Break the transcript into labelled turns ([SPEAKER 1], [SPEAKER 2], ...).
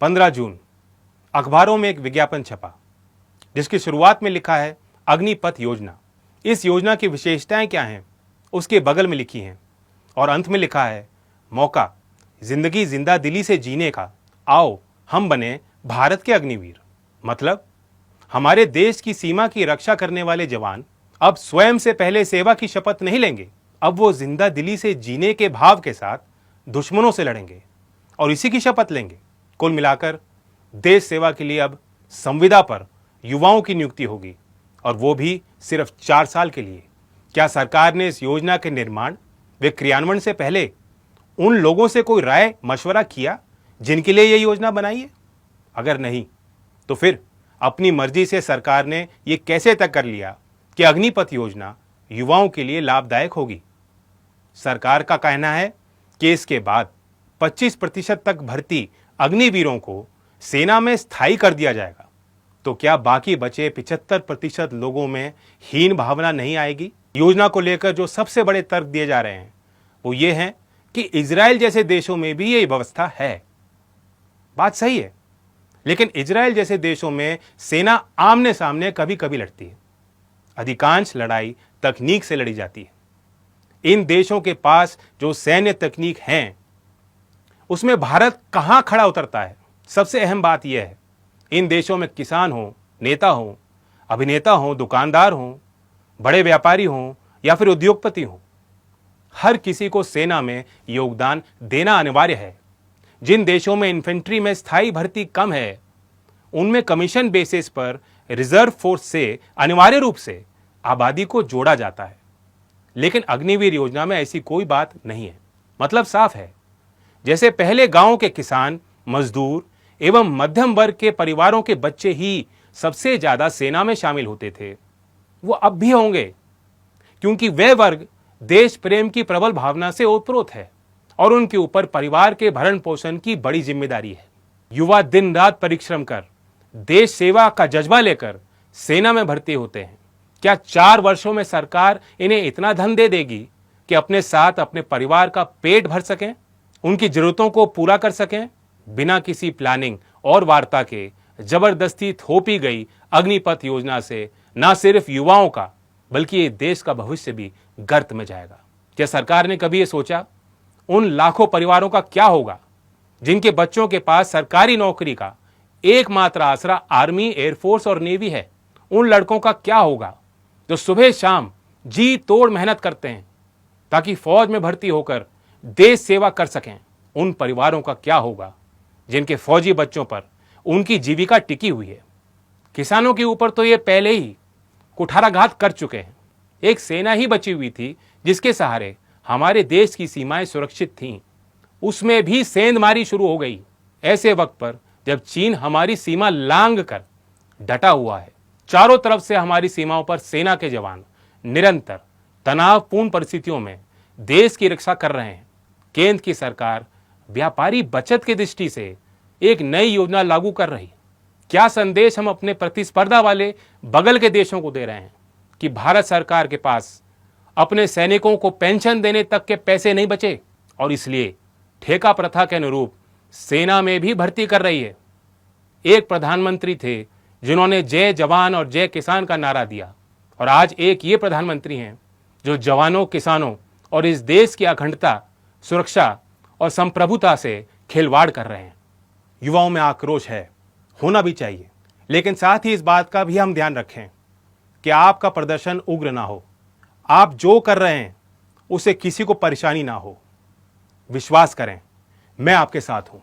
[SPEAKER 1] 15 जून अखबारों में एक विज्ञापन छपा जिसकी शुरुआत में लिखा है अग्निपथ योजना। इस योजना की विशेषताएं क्या हैं उसके बगल में लिखी हैं और अंत में लिखा है मौका जिंदगी जिंदा दिली से जीने का, आओ हम बने भारत के अग्निवीर। मतलब हमारे देश की सीमा की रक्षा करने वाले जवान अब स्वयं से पहले सेवा की शपथ नहीं लेंगे, अब वो जिंदा दिली से जीने के भाव के साथ दुश्मनों से लड़ेंगे और इसी की शपथ लेंगे। कुल मिलाकर देश सेवा के लिए अब संविदा पर युवाओं की नियुक्ति होगी और वो भी सिर्फ 4 साल के लिए। क्या सरकार ने इस योजना के निर्माण व क्रियान्वयन से पहले उन लोगों से कोई राय मशवरा किया जिनके लिए यह योजना बनाई है? अगर नहीं तो फिर अपनी मर्जी से सरकार ने यह कैसे तय कर लिया कि अग्निपथ योजना युवाओं के लिए लाभदायक होगी? सरकार का कहना है कि इसके बाद 25% तक भर्ती अग्निवीरों को सेना में स्थायी कर दिया जाएगा। तो क्या बाकी बचे 75% लोगों में हीन भावना नहीं आएगी? योजना को लेकर जो सबसे बड़े तर्क दिए जा रहे हैं वो ये हैं कि इजराइल जैसे देशों में भी ये व्यवस्था है। बात सही है, लेकिन इजराइल जैसे देशों में सेना आमने सामने कभी कभी लड़ती है। अधिकांश लड़ाई तकनीक से लड़ी जाती है। इन देशों के पास जो सैन्य तकनीक हैं उसमें भारत कहां खड़ा उतरता है? सबसे अहम बात यह है, इन देशों में किसान हो, नेता हो, अभिनेता हो, दुकानदार हो, बड़े व्यापारी हो या फिर उद्योगपति हो, हर किसी को सेना में योगदान देना अनिवार्य है। जिन देशों में इन्फेंट्री में स्थायी भर्ती कम है उनमें कमीशन बेसिस पर रिजर्व फोर्स से अनिवार्य रूप से आबादी को जोड़ा जाता है। लेकिन अग्निवीर योजना में ऐसी कोई बात नहीं है। मतलब साफ है, जैसे पहले गांव के किसान, मजदूर एवं मध्यम वर्ग के परिवारों के बच्चे ही सबसे ज्यादा सेना में शामिल होते थे, वो अब भी होंगे, क्योंकि वे वर्ग देश प्रेम की प्रबल भावना से ओतप्रोत है और उनके ऊपर परिवार के भरण पोषण की बड़ी जिम्मेदारी है। युवा दिन रात परिश्रम कर देश सेवा का जज्बा लेकर सेना में भर्ती होते हैं। क्या 4 वर्षों में सरकार इन्हें इतना धन दे देगी कि अपने साथ अपने परिवार का पेट भर सकें, उनकी जरूरतों को पूरा कर सकें? बिना किसी प्लानिंग और वार्ता के जबरदस्ती थोपी गई अग्निपथ योजना से न सिर्फ युवाओं का बल्कि ये देश का भविष्य भी गर्त में जाएगा। क्या सरकार ने कभी ये सोचा उन लाखों परिवारों का क्या होगा जिनके बच्चों के पास सरकारी नौकरी का एकमात्र आसरा आर्मी, एयरफोर्स और नेवी है? उन लड़कों का क्या होगा जो सुबह शाम जी तोड़ मेहनत करते हैं ताकि फौज में भर्ती होकर देश सेवा कर सकें? उन परिवारों का क्या होगा जिनके फौजी बच्चों पर उनकी जीविका टिकी हुई है? किसानों के ऊपर तो ये पहले ही कुठाराघात कर चुके हैं। एक सेना ही बची हुई थी जिसके सहारे हमारे देश की सीमाएं सुरक्षित थीं, उसमें भी सेंधमारी शुरू हो गई। ऐसे वक्त पर जब चीन हमारी सीमा लांग कर डटा हुआ है, चारों तरफ से हमारी सीमाओं पर सेना के जवान निरंतर तनावपूर्ण परिस्थितियों में देश की रक्षा कर रहे हैं, केंद्र की सरकार व्यापारी बचत की दृष्टि से एक नई योजना लागू कर रही। क्या संदेश हम अपने प्रतिस्पर्धा वाले बगल के देशों को दे रहे हैं कि भारत सरकार के पास अपने सैनिकों को पेंशन देने तक के पैसे नहीं बचे और इसलिए ठेका प्रथा के अनुरूप सेना में भी भर्ती कर रही है? एक प्रधानमंत्री थे जिन्होंने जय जवान और जय किसान का नारा दिया और आज एक ये प्रधानमंत्री हैं जो जवानों, किसानों और इस देश की अखंडता, सुरक्षा और संप्रभुता से खिलवाड़ कर रहे हैं। युवाओं में आक्रोश है, होना भी चाहिए, लेकिन साथ ही इस बात का भी हम ध्यान रखें कि आपका प्रदर्शन उग्र ना हो। आप जो कर रहे हैं उसे किसी को परेशानी ना हो। विश्वास करें, मैं आपके साथ हूं।